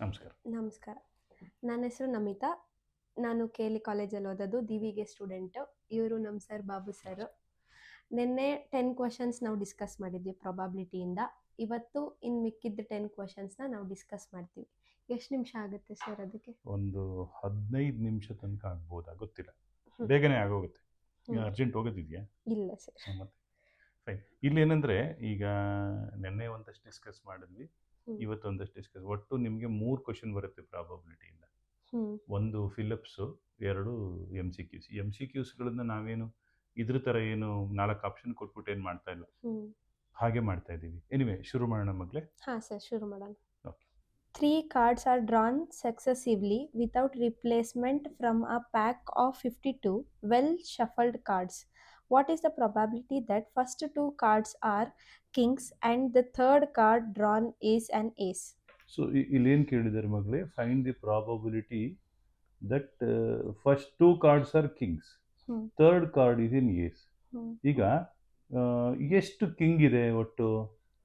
ನಮಸ್ಕಾರ. ನಮಸ್ಕಾರ. ನನ್ನ ಹೆಸರು ನಮಿತಾ. ನಾನು KLE ಕಾಲೇಜಲ್ಲಿ ಓದೋದು. ದಿವಿಗೆ ಸ್ಟೂಡೆಂಟು. ಇವರು ನಮ್ಮ ಸರ್ ಬಾಬು ಸರ್. ನಿನ್ನೆ 10 ಕ್ವಶನ್ಸ್ ನಾವು ಡಿಸ್ಕಸ್ ಮಾಡಿದ್ವಿ ಪ್ರಾಬಬಿಲಿಟಿಯಿಂದ. ಇವತ್ತು ಇನ್ನು ಮಿಕ್ಕಿದ್ದ 10 ಕ್ವಶನ್ಸ್ನ ನಾವು ಡಿಸ್ಕಸ್ ಮಾಡ್ತೀವಿ. ಎಷ್ಟು ನಿಮಿಷ ಆಗುತ್ತೆ ಸರ್ ಅದಕ್ಕೆ? ಒಂದು 15 ನಿಮಿಷ ತನಕ ಆಗ್ಬೋದಾ ಗೊತ್ತಿಲ್ಲ, ಬೇಗನೆ ಆಗೋಗುತ್ತೆ. ಅರ್ಜೆಂಟ್ ಹೋಗೋದಿದೆಯಾ? ಇಲ್ಲ ಸರ್. ಮತ್ತೆ ಫೈನ್. ಇಲ್ಲೇನೆಂದರೆ ಈಗ ನಿನ್ನೆ ಒಂದಷ್ಟು ಡಿಸ್ಕಸ್ ಮಾಡಿದ್ವಿ, ಇವತ್ತು ಒಂದಷ್ಟು ಡಿಸ್ಕಸ್. ಒಟ್ಟು ನಿಮಗೆ 3 ಕ್ವಶನ್ ಬರುತ್ತೆ ಪ್ರಾಬಬಿಲಿಟಿಯಿಂದ. ಒಂದು ಫಿಲಿಪ್ಸು, 2 MCQs. MCQsಗಳನ್ನ ನಾವೇನು ಇದ್ರ ಥರ ಏನು 4 ಆಪ್ಷನ್ ಕೊಟ್ಬಿಟ್ಟು ಏನು ಮಾಡ್ತಾ ಇಲ್ಲ, ಹಾಗೆ ಮಾಡ್ತಾ ಇದ್ದೀವಿ. ಎನಿವೆ ಶುರು ಮಾಡೋಣ ಮಗಳೇ. ಹಾಂ ಸರ್, ಶುರು ಮಾಡೋಣ. Okay. 3 cards are drawn successively without replacement from a pack of 52 well shuffled cards. What is the probability that first 2 cards are kings and the third card drawn is an ace? So ಇಲ್ಲೇನು ಕೇಳಿದ್ದಾರೆ ಮಗಳೇ? Find the probability that first 2 cards are kings, third card is in ace. ಈಗ ಎಷ್ಟು king ಇದೆ ಒಟ್ಟು?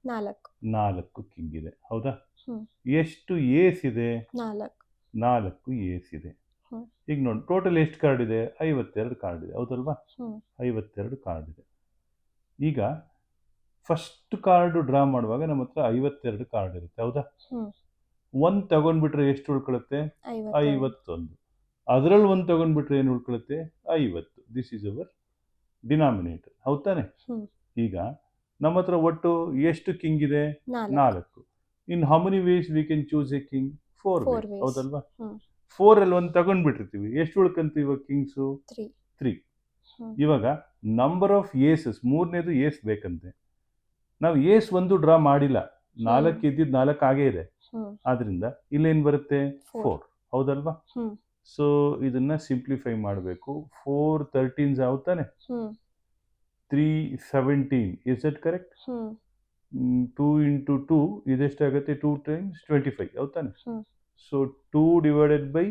4 king ಇದೆ, ಹೌದಾ? ಎಷ್ಟು ಏಸ್ ಇದೆ? 4 ಏಸ್ ಇದೆ. ಈಗ ನೋಡಿ, ಟೋಟಲ್ ಎಷ್ಟು ಕಾರ್ಡ್ ಇದೆ? 52 ಕಾರ್ಡ್ ಇದೆ, ಹೌದಲ್ವಾ? 52 ಕಾರ್ಡ್ ಇದೆ. ಈಗ ಫಸ್ಟ್ ಕಾರ್ಡ್ ಡ್ರಾ ಮಾಡುವಾಗ ನಮ್ಮ ಹತ್ರ 52 ಕಾರ್ಡ್ ಇರುತ್ತೆ, ಹೌದಾ? ಒಂದು ತಗೊಂಡ್ಬಿಟ್ರೆ ಎಷ್ಟು ಉಳ್ಕೊಳುತ್ತೆ? 51. ಅದರಲ್ಲಿ ಒಂದು ತಗೊಂಡ್ಬಿಟ್ರೆ ಏನು ಉಳ್ಕೊಳುತ್ತೆ? 50. ದಿಸ್ ಈಸ್ ಅವರ್ ಡಿನಾಮಿನೇಟರ್, ಹೌದಾನೆ? ಈಗ ನಮ್ಮ ಹತ್ರ ಒಟ್ಟು ಎಷ್ಟು ಕಿಂಗ್ ಇದೆ? 4. In how many ways we can choose a king? 4 ways, ಹೌದಲ್ವಾ? 4 ಅಲ್ಲಿ ಒಂದು ತಗೊಂಡ್ಬಿಟ್ಟಿರ್ತೀವಿ, ಎಷ್ಟು ಉಳ್ಕಂತೀವಿ ಇವಾಗ ಕಿಂಗ್ಸು? 3. ಇವಾಗ ನಂಬರ್ ಆಫ್ ಏಸಸ್, 3ನೇದು ಏಸ್ ಬೇಕಂತೆ. ನಾವು ಏಸ್ ಒಂದು ಡ್ರಾ ಮಾಡಿಲ್ಲ, 4 ಇದ್ದಿದ್ದು 4 ಆಗೇ ಇದೆ. ಆದ್ರಿಂದ ಇಲ್ಲೇನು ಬರುತ್ತೆ? 4, ಹೌದಲ್ವಾ? ಸೊ ಇದನ್ನ ಸಿಂಪ್ಲಿಫೈ ಮಾಡಬೇಕು. 4 13s ಆಗುತ್ತಾನೆ, 3 17. Is that correct? 2 into 2 ಇದೆಷ್ಟಾಗುತ್ತೆ? 2 times 25, ಹೌದಾನೆ? So 2 divided by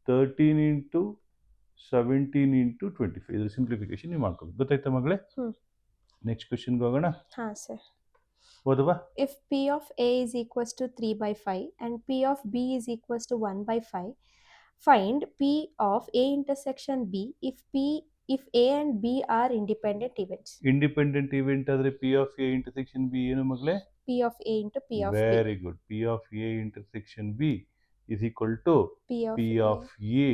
13 into 17 into 25. ಇದ್ರ ಸಿಂಪ್ಲಿಫಿಕೇಶನ್ ನೀವು ಮಾಡ್ಕೋಬೇಕು. ಗೊತ್ತಾಯ್ತಾ ಮಗಳೇ? ನೆಕ್ಸ್ಟ್ ಕ್ವಶನ್ಗೆ ಹೋಗೋಣ. ಹಾಂ ಸರ್. ಓದುವ. If P of A is equals to 3/5 and P of B is equals to 1/5, find P of A intersection B if A and B are independent events. Independent event ಆದ್ರೆ P of A intersection B ಏನು ಮಗಳೇ? P of A into P of B. Very good. P of A intersection B is equal to P of A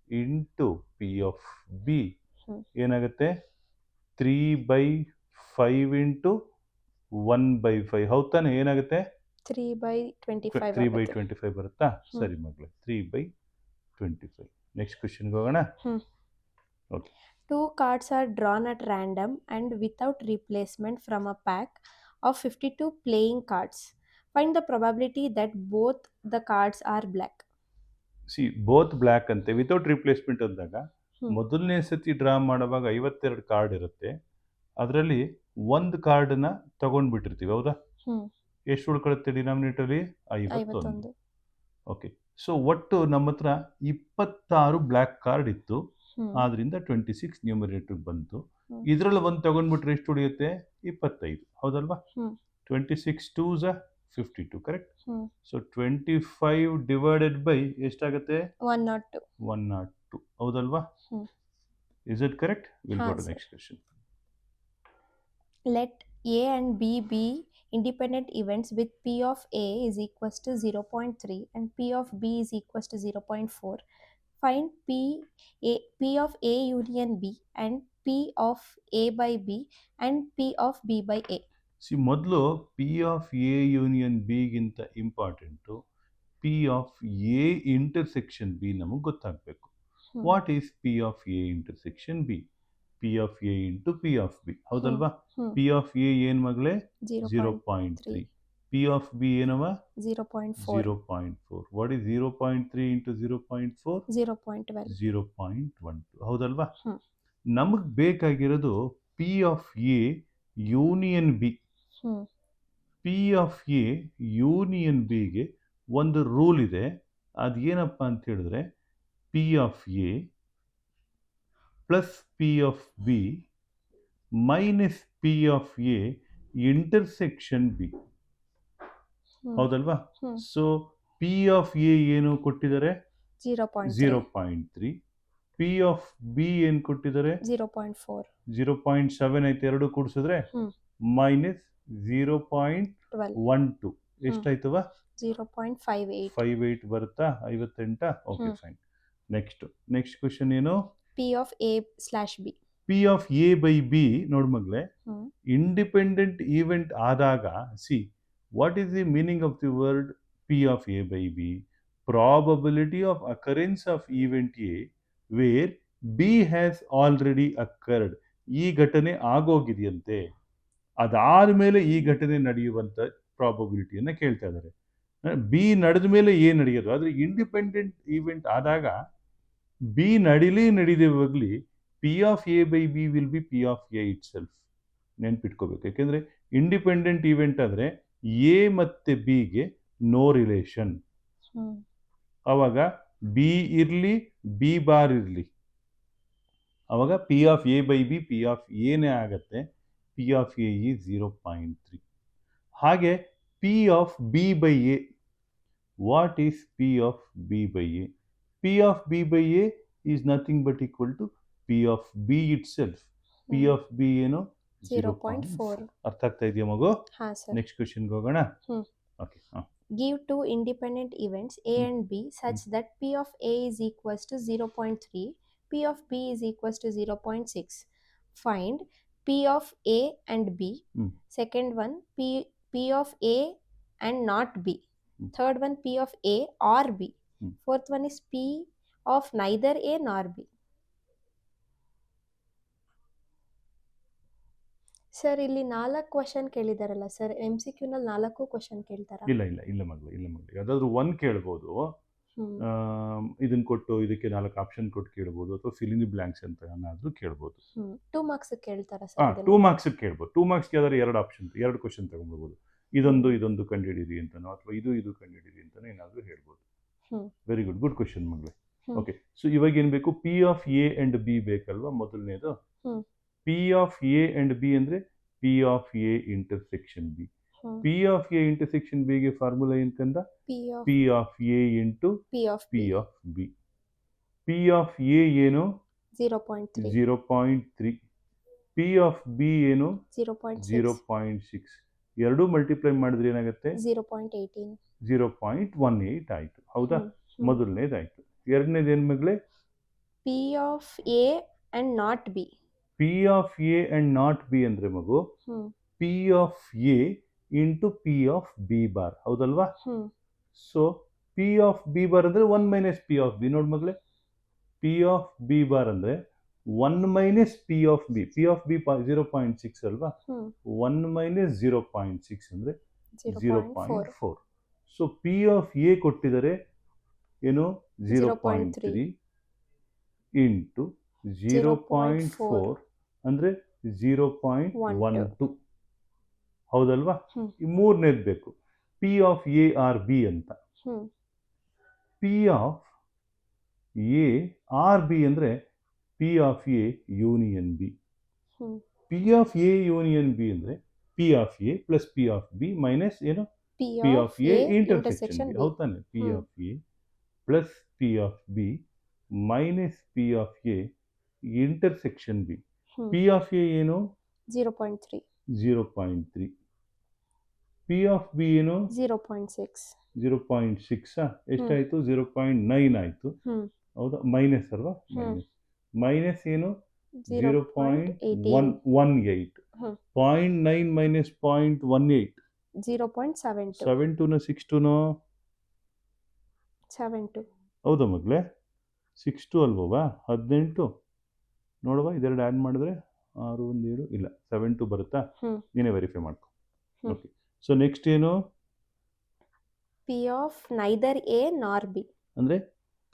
into P of B. ಏನಾಗುತ್ತೆ? 3/5 into 1/5, ಹೌದಾನೆ? ಏನಾಗುತ್ತೆ? 3/25. 3/25 ಬರುತ್ತಾ? ಸರಿ ಮಗಳೇ, 3/25. Next ಕ್ವಶನ್ಗೆ ಹೋಗೋಣ. Okay. 2 cards are drawn at random and without replacement from a pack of 52 playing cards. Find the probability that both the cards are black. C both black ಅಂತೆ, without replacement ಅಂದಾಗ ಮೊದಲನೇ ಸತಿ ಡ್ರಾ ಮಾಡುವಾಗ 52 card ಇರುತ್ತೆ. ಅದರಲ್ಲಿ ಒಂದು ಕಾರ್ಡನ್ನ ತಗೊಂಡ್ಬಿಟ್ಟಿರ್ತೀವಿ, ಹೌದಾ? ಎಷ್ಟು ಉಳ್ಕೊಳುತ್ತೆ ಡಿನಾಮಿನೇಟರ್ಲಿ? 51. ಓಕೆ. ಸೊ ಒಟ್ಟು ನಮ್ಮ ಹತ್ರ 26 ಬ್ಲ್ಯಾಕ್ ಕಾರ್ಡ್ ಇತ್ತು, ಆದ್ರಿಂದ 26 ನ್ಯೂಮರೇಟರ್ ಬಂತು. ಇದರಲ್ಲಿ ಒಂದು ತಗೊಂಡ್ಬಿಟ್ರೆ ಎಷ್ಟು ಉಳಿಯುತ್ತೆ? 25, ಹೌದಲ್ವಾ? 26 2s 52, correct? So 25 divided by ಎಷ್ಟಾಗುತ್ತೆ? 102, ಹೌದಲ್ವಾ? Is it correct? Will go to next question. Let A and B be independent events with P of A is equals to 0.3 and P of B is equals to 0.4. Find P of A union B and P of A by B and P of B by A. C ಮೊದಲು P of A union B ಗಿಂತ important P of A intersection B ನಮಗೆ ಗೊತ್ತಾಗಬೇಕು. What is P of A intersection B? P of A into P of B, ಹೌದಲ್ವಾ? P of A ಏನು ಮಗಳೇ? 0.3. P of B ಏನವ? 0.4. What is 0.3 into 0.4? 0.12, ಹೌದಲ್ವಾ? ನಮಗೆ ಬೇಕಾಗಿರೋದು P of A union B. P of A union ಬಿಗೆ ಒಂದು rule ಇದೆ. ಅದೇನಪ್ಪ ಅಂತ ಹೇಳಿದ್ರೆ P of A plus P of B minus P of A intersection B, ಹೌದಲ್ವಾ? ಸೊ ಪಿ ಆಫ್ ಎ ಏನು ಕೊಟ್ಟಿದ್ದಾರೆ 0.3 0.3. ಪಿ ಆಫ್ ಬಿ ಏನು ಕೊಟ್ಟಿದ್ದಾರೆ 0.4 0.7 ಐತೆ, ಎರಡು ಕೂಡಿಸಿದ್ರೆ ಮೈನಸ್ 0.12 ಎಷ್ಟಾಯ್ತವ 0.58 58 ಬರುತ್ತಾ 58. Okay fine. ನೆಕ್ಸ್ಟ್ ಕ್ವಶನ್ ಏನು P of A/B. P of A by B ನೋಡ್ ಮಗ್ಲೆ, ಇಂಡಿಪೆಂಡೆಂಟ್ ಈವೆಂಟ್ ಆದಾಗ see what is the meaning of the word P of A by B? Probability of occurrence of event A where B has already occurred. ಈ ಘಟನೆ ಆಗೋಗಿದೆಯಂತೆ, ಅದಾದ್ಮೇಲೆ ಈ ಘಟನೆ ನಡೆಯುವಂತ ಪ್ರಾಬಬಿಲಿಟಿಯನ್ನ ಕೇಳ್ತಾ ಇದ್ದಾರೆ. ಬಿ ನಡೆದ ಮೇಲೆ ಎ ನಡೆಯೋದು, ಆದ್ರೆ ಇಂಡಿಪೆಂಡೆಂಟ್ ಈವೆಂಟ್ ಆದಾಗ ಬಿ ನಡೀದೇ ಹೋಗ್ಲಿ P of A by B will be P of A ಇಟ್ ಸೆಲ್ಫ್. ನೆನ್ಪಿಟ್ಕೋಬೇಕು, ಯಾಕೆಂದ್ರೆ ಇಂಡಿಪೆಂಡೆಂಟ್ ಈವೆಂಟ್ ಆದ್ರೆ ಎ ಮತ್ತೆ ಬಿಗೆ ನೋ ರಿಲೇಷನ್. ಅವಾಗ ಬಿ ಇರ್ಲಿ ಬಿ ಬಾರ್ ಇರ್ಲಿ, ಅವಾಗ P of A by B P of ಎನೇ ಆಗತ್ತೆ. ಪಿ ಆಫ್ ಎ ಈ 0.3. ಹಾಗೆ P of B by A, what is P of B by A? P of B by A is nothing but equal to P of B itself. P of B ಏನು 0.4. ಅರ್ಥ ಆಗ್ತಾ ಇದೆಯಾ ಮಗು? ಹಾ sir. Next ಕ್ವೆಶ್ಚನ್ಗೆ ಹೋಗೋಣ. Okay. Give two independent events A and B such that P of A is equals to 0.3, P of B is equals to 0.6. Find P of A and B. Second one P of A and not B. Third one P of A or B. Fourth one is P of neither A nor B. Sir ಇಲ್ಲಿ 4 question ಕೇಳಿದಾರಲ್ಲ sir, MCQ ನಲ್ಲಿ 4 question ಕೇಳ್ತಾರಾ? ಇಲ್ಲ ಮಗಳು, ಯಾವ್ದಾದ್ರು ಒಂದ್ ಕೇಳ್ಬೋದು. ಇದನ್ನ ಕೊಟ್ಟು ಇದಕ್ಕೆ 4 ಆಪ್ಷನ್ ಕೊಟ್ಟು ಕೇಳ್ಬೋದು, ಅಥವಾ ಫಿಲ್ ಇನ್ ದಿ ಬ್ಲಾಂಕ್ಸ್ ಅಂತ ಏನಾದ್ರೂ ಕೇಳ್ಬೋದು. 2 ಮಾರ್ಕ್ಸ್ ಕೇಳ್ತಾರಾ ಸರ್? 2 ಮಾರ್ಕ್ಸ್ ಕೇಳ್ಬೋದು. 2 ಮಾರ್ಕ್ಸ್ ಯಾವ್ದಾದ್ರು 2 ಆಪ್ಷನ್ 2 ಕ್ವಶನ್ ತಗೊಂಡ್ಬಿಡ್ಬೋದು. ಇದೊಂದು ಕಂಡುಹಿಡಿರಿ ಅಂತಾನೋ ಅಥವಾ ಇದು ಕಂಡುಹಿಡಿರಿ ಅಂತಾನೋ ಏನಾದ್ರೂ ಹೇಳ್ಬೋದು. ವೆರಿ ಗುಡ್ ಕ್ವಶನ್ ಮಗಳು. ಓಕೆ, ಸೊ ಇವಾಗ ಏನ್ ಬೇಕು? P of A and B ಬೇಕಲ್ವಾ ಮೊದಲನೇದು. P of A and B ಅಂದ್ರೆ P of A intersection B. P of A intersection B ಗೆ ಫಾರ್ಮುಲಾ ಏನ್ ಕಂದ? P of A into P of B. P of A ಏನು 0.3. P of B ಏನು 0.6. ಎರಡು multiply ಮಾಡಿದ್ರೆ ಏನಾಗುತ್ತೆ? 0.18 ಆಯ್ತು. ಹೌದಾ? ಮೊದಲನೇದಾಯ್ತು. ಎರಡನೇದು ಏನ್ ಮಗಳೇ? P of A and not B. P of A and not B ಅಂದ್ರೆ ಮಗು P of A into P of B bar. ಹೌದಲ್ವಾ? So P of B bar ಅಂದ್ರೆ 1 ಮೈನಸ್ ಪಿ ಆಫ್ ಬಿ. ನೋಡ್ ಮಗಳೇ, ಪಿ ಆಫ್ ಬಿ ಬಾರ್ ಅಂದ್ರೆ 1 minus P of B. P of B 0.6 ಅಲ್ವಾ? 1 minus 0.6 ಅಂದ್ರೆ 0.4. So P of A ಕೊಟ್ಟಿದ್ದಾರೆ ಏನು 0.3 into 0.4 ಅಂದ್ರೆ 0.12. ಹೌದಲ್ವಾ? ಈ ಮೂರನೇದು ಬೇಕು, P of A or B ಅಂತ. P of A or B ಅಂದ್ರೆ P of A union B. P of A union B ಅಂದ್ರೆ P of A plus P of B minus ಏನು P of A intersection B. ಹೌದಾನೆ? P of A plus P of B minus P of A intersection B. P of A ಏನು 0.3. P of B ಏನು 0.6. ಎಷ್ಟಾಯ್ತು? 0.9 ಆಯ್ತು. ಹೌದಾ? Minus ಅಲ್ವಾ? Minus ಏನು 0.18. 0.9 minus 0.18 0.72 ನ 62 72. ಹೌದಾ ಮಗ್ಲೇ? 62 ಅಲ್ವಾ? 18 ನೋಡುವ, ಇದೆರಡು ಆ್ಯಡ್ ಮಾಡಿದ್ರೆ 6 1 7 ಇಲ್ಲ 72 ಬರುತ್ತಾ? ನೀನೇ ವೆರಿಫೈ ಮಾಡ್ಕೊ. ಓಕೆ, ಸೊ ನೆಕ್ಸ್ಟ್ ಏನು? ಪಿ ಆಫ್ ನೈದರ್ ಎ ನಾರ್ ಬಿ ಅಂದ್ರೆ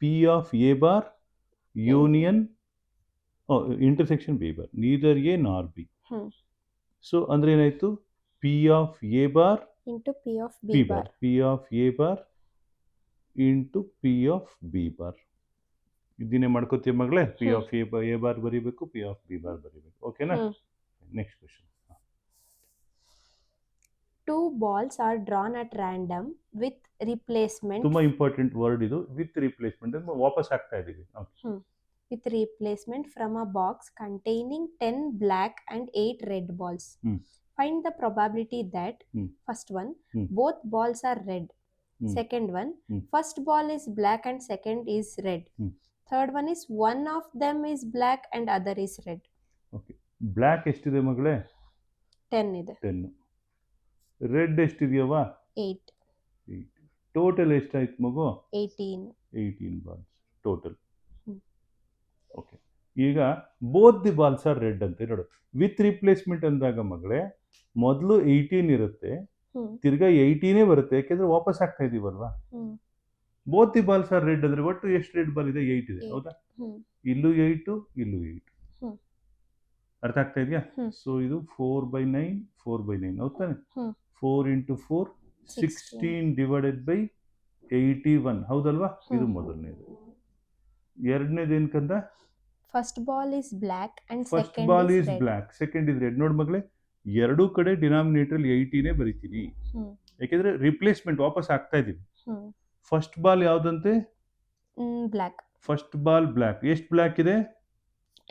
P of A bar union intersection B bar, neither A ನಾರ್ ಬಿ. ಸೊ ಅಂದ್ರೆ ಏನಾಯ್ತು? P of A bar into P of B bar. P of A bar into P of B bar. ಇದನ್ನೇ ಮಾಡ್ಕೋತೀಯ ಮಗಳೇ? P of A bar ಬರೀಬೇಕು, P of B bar ಬರೀಬೇಕು. ಓಕೆನಾ? Next question. 2 balls are drawn at random with replacement ತುಂಬಾ important word ಇದು, with replacement ಅಂದ್ರೆ ವಾಪಸ್ ಹಾಕ್ತಾ ಇದೀವಿ. from a box containing 10 black and 8 red balls. Find the probability that first one, both balls are red. Second one, first ball is black and second is red. Third one is one of them is black and other is red. Okay. Black ಎಷ್ಟಿದೆ ಮಗಳೇ? 10 ಇದೆ. 10. Red ಎಷ್ಟಿದೆಯವ? 8. Total ಎಷ್ಟಾಯ್ತು ಮಗು? 18 balls total. Okay, ಈಗ both the balls are red ಅಂತ ನೋಡು. With replacement ಅಂದಾಗ ಮಗಳೇ ಮೊದಲು 18 ಇರುತ್ತೆ, ತಿರ್ಗಾ 18 ಬರುತ್ತೆ, ಯಾಕೆಂದ್ರೆ ವಾಪಸ್ ಆಗ್ತಾ ಇದೀವಲ್ವಾ. Both the balls are red ಅಂದ್ರೆ ಒಟ್ಟು ಎಷ್ಟು ರೆಡ್ ಬಾಲ್ ಇದೆ? 8 ಇದೆ, ಹೌದಾ? ಇಲ್ಲೂ 8, ಇಲ್ಲೂ 8. ಅರ್ಥ ಆಗ್ತಾ ಇದೆಯಾ? ಸೊ ಇದು 4/9 4/9 ಹೌದಾನೆ. 4 × 4 16 ಡಿವೈಡೆಡ್ ಬೈ 81 ಹೌದಲ್ವಾ? ಇದು ಮೊದಲನೇದು. ಎರಡನೇದು ಏನ್ ಕಂದ? First ball is black and first ball is black, second is red. ನೋಡ್ ಮಗಳೇ, ಎರಡೂ ಕಡೆ ಡಿನಾಮಿನೇಟರ್ 80 ಬರೀತೀನಿ, ಯಾಕೆಂದ್ರೆ ರಿಪ್ಲೇಸ್ಮೆಂಟ್ ವಾಪಸ್ ಆಗ್ತಾ ಇದೀವಿ. ಫಸ್ಟ್ ಬಾಲ್ ಯಾವ್ದಂತೆ? ಬ್ಲಾಕ್. First ball black. ಎಷ್ಟು ಬ್ಲಾಕ್ ಇದೆ?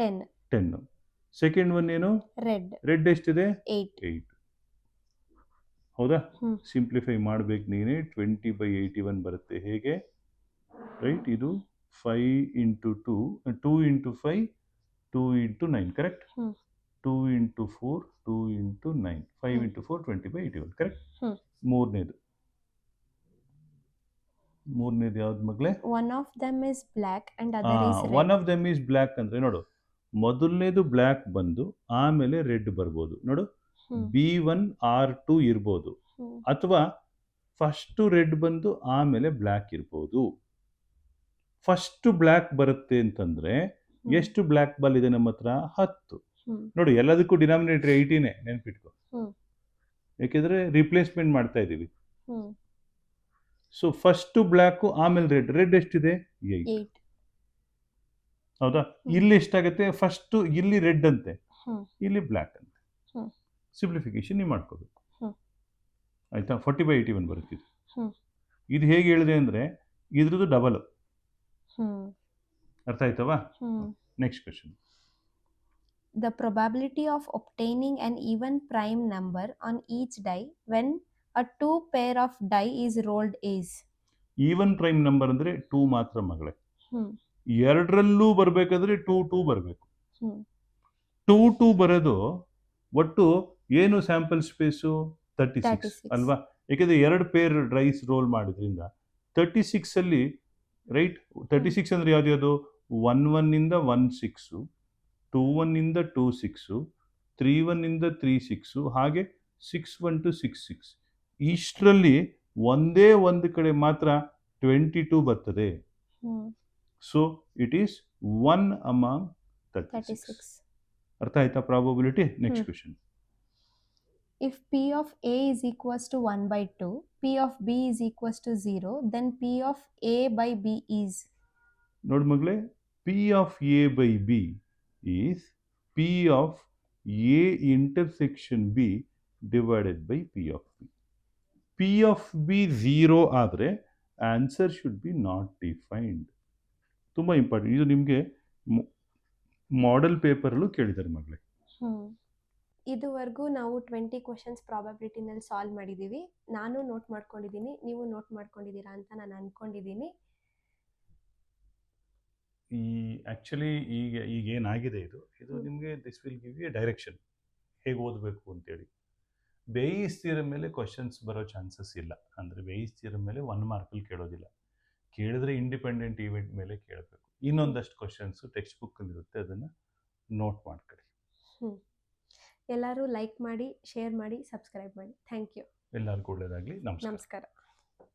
10. ಸೆಕೆಂಡ್ ಒನ್ ಏನು? ರೆಡ್ ಎಷ್ಟಿದೆ? 8. ಹೌದಾ? ಸಿಂಪ್ಲಿಫೈ ಮಾಡ್ಬೇಕು ನೀನೆ. 20/81 ಬರುತ್ತೆ. ಹೇಗೆ? ರೈಟ್, ಇದು 5 × 2 2 × 5 2 × 9 ಕರೆಕ್ಟ್. 2 × 4 2 × 9 5 × 4 20/81 ಕರೆಕ್ಟ್. ಮೂರನೇದು ಯಾವ್ದು ಮಗಳೇ? One of them is black and other is red. One of them is black ಅಂದ್ರೆ ನೋಡು, ಮೊದಲನೇದು ಬ್ಲಾಕ್ ಬಂದು ಆಮೇಲೆ ರೆಡ್ ಬರ್ಬೋದು. ನೋಡು, B1 R2 ಇರ್ಬೋದು, ಅಥವಾ ಫಸ್ಟ್ ರೆಡ್ ಬಂದು ಆಮೇಲೆ ಬ್ಲಾಕ್ ಇರ್ಬೋದು. ಫಸ್ಟ್ ಬ್ಲಾಕ್ ಬರುತ್ತೆ ಅಂತಂದ್ರೆ ಎಷ್ಟು ಬ್ಲಾಕ್ ಬಾಲ್ ಇದೆ ನಮ್ಮ ಹತ್ರ? 10. ನೋಡಿ, ಎಲ್ಲದಕ್ಕೂ ಡಿನಾಮಿನೇಟರ್ 18 ನೆನ್ಪಿಟ್ಕೊ, ಯಾಕೆಂದ್ರೆ ರಿಪ್ಲೇಸ್ಮೆಂಟ್ ಮಾಡ್ತಾ ಇದೀವಿ. ಸೊ ಫಸ್ಟ್ ಬ್ಲಾಕ್ ಆಮೇಲೆ ರೆಡ್ ಎಷ್ಟಿದೆ? 8. ಹೌದಾ? ಇಲ್ಲಿ ಎಷ್ಟಾಗುತ್ತೆ? ಫಸ್ಟ್ ಇಲ್ಲಿ ರೆಡ್ ಅಂತೆ, ಇಲ್ಲಿ ಬ್ಲಾಕ್ ಅಂತೆ. ಸಿಂಪ್ಲಿಫಿಕೇಶನ್ ನೀವು ಮಾಡ್ಕೋಬೇಕು, ಆಯ್ತಾ? 40/81 ಬರುತ್ತೆ. ಇದು ಹೇಗೆ ಹೇಳಿದೆ ಅಂದ್ರೆ ಇದ್ರದ್ದು ಡಬಲ್. ಅರ್ಥ ಆಯ್ತವಾ? Next question. The probability of obtaining an even prime number on each die when a 2 pair of die is rolled is. Even prime number ಅಂದ್ರೆ 2 ಮಾತ್ರ ಮಗಳೇ. ಎರಡರಲ್ಲೂ ಬರ್ಬೇಕಾದ್ರೆ 2 ಬರಬೇಕು. 2 ಬರೋದು ಒಟ್ಟು ಏನು ಸ್ಯಾಂಪಲ್ ಸ್ಪೇಸು? 36 ಅಲ್ವಾ? ಯಾಕೆಂದ್ರೆ 2 ಪೇರ್ ಡೈಸ್ ರೋಲ್ ಮಾಡೋದ್ರಿಂದ 36 ಅಲ್ಲಿ, ರೈಟ್? 36 ಅಂದ್ರೆ ಯಾವ್ದು? 11 ಇಂದ 16, 21 ಇಂದ 26, 31 ಇಂದ 36, ಹಾಗೆ 61 to 66. ಇಷ್ಟರಲ್ಲಿ ಒಂದೇ ಒಂದು ಕಡೆ ಮಾತ್ರ 22 ಬರ್ತದೆ. So it is 1 among 36. ಅರ್ಥ ಆಯ್ತಾ probability? Next question. If P of A is equals to 1/2, P of B is equals to 0, then P of A by B is. ನೋಡಿ ಮಗಳೇ, P of A by B is P of A intersection B divided by P of B. P of B 0 ಆದರೆ answer should be not defined. ತುಂಬ important ಇದು. ನಿಮಗೆ model ಪೇಪರಲ್ಲೂ ಕೇಳಿದ್ದಾರೆ ಮಗಳೇ. ಇದುವರೆಗೂ ನಾವು 20 ಕ್ವೆಶನ್ಸ್ ಪ್ರಾಬಬಿಲಿಟಿನಲ್ಲಿ ಸಾಲ್ವ್ ಮಾಡಿದ್ದೀವಿ. ನಾನು ನೋಟ್ ಮಾಡ್ಕೊಂಡಿದ್ದೀನಿ, ನೀವು ನೋಟ್ ಮಾಡ್ಕೊಂಡಿದ್ದೀರಾ ಅಂತ ನಾನು ಅಂದ್ಕೊಂಡಿದ್ದೀನಿ. ಆ್ಯಕ್ಚುಲಿ ಈಗ ಏನಾಗಿದೆ ಇದು ನಿಮಗೆ this will give you direction ಹೇಗೆ ಓದಬೇಕು ಅಂತೇಳಿ. ಬೇಯಿಸ್ ಥಿಯರಮ್ ಮೇಲೆ ಕ್ವಶನ್ಸ್ ಬರೋ ಚಾನ್ಸಸ್ ಇಲ್ಲ. ಅಂದರೆ ಬೇಯಿಸ್ ಥಿಯರಮ್ ಮೇಲೆ 1 ಮಾರ್ಕಲ್ಲಿ ಕೇಳೋದಿಲ್ಲ. ಕೇಳಿದ್ರೆ ಇಂಡಿಪೆಂಡೆಂಟ್ ಈವೆಂಟ್ ಮೇಲೆ ಕೇಳಬೇಕು. ಇನ್ನೊಂದಷ್ಟು ಕ್ವಶನ್ಸು ಟೆಕ್ಸ್ಟ್ ಬುಕ್ಕಲ್ಲಿರುತ್ತೆ, ಅದನ್ನು ನೋಟ್ ಮಾಡ್ಕೊಳ್ಳಿ. ಎಲ್ಲರೂ ಲೈಕ್ ಮಾಡಿ, ಶೇರ್ ಮಾಡಿ, ಸಬ್ಸ್ಕ್ರೈಬ್ ಮಾಡಿ. Thank you. ಎಲ್ಲರಿಗೂ ಒಳ್ಳೆಯದಾಗಲಿ. ನಮಸ್ಕಾರ.